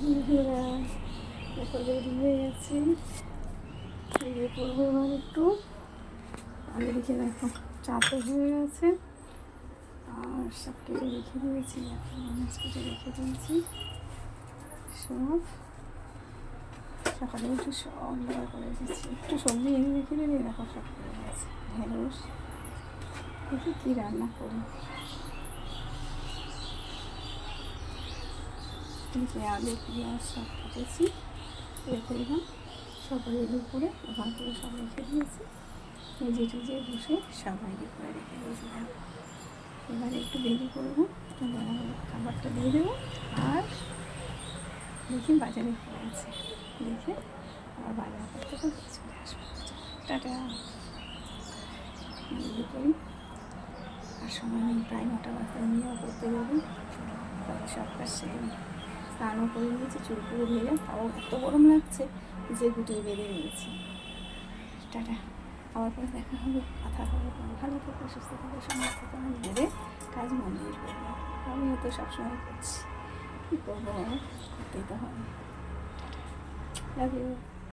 দেখো রেডি হয়ে গেছি, বেরিয়ে পড়বো এবার একটু। আগে দেখে দেখো চা তো হয়ে গেছে, আর সব কেটে রেখে দিয়েছি, এখন মাছ কেটে রেখে দিয়েছি সব। সকালে একটু সব জোগাড় করে দিচ্ছি, একটু সবজি এনে রেখে দিলে দেখো সব করে গেছে। ঢেঁড়স দেখি কী রান্না করি, আলু পেঁয়াজ সব কেটেছি রেখে দিলাম, সব রেডি করে ওখান থেকে সব রেখে দিয়েছি। নিজে টিজে বসে সব রেডি করে রেখে দিয়েছি। এবারে একটু দেরি করবো, খাবারটা দিয়ে দেবো, আর দেখি বাজারে পড়ে আছে, দেখে আবার বাজার করতে করতে চলে আসবো। টাটা, দেরি করি, আর সময় নেই, প্রায় 9টা বাজতে নিয়েও করতে যাবো। তবে সব কাজ সেরে স্নানও করে নিয়েছি, চুল পুরো ভেজা, তাও এত গরম লাগছে যে গুটিয়ে বেঁধে নিয়েছি। টাটা, আবার পরে দেখা হবে, কথা হবে। ভালো থাকো, সুস্থ থাকো, সমস্ত থাকো, নিজেদের কাজ মন দিয়ে করবো। আমিও তো সবসময় করছি, কী করবো, করতেই তো হবে। Love you.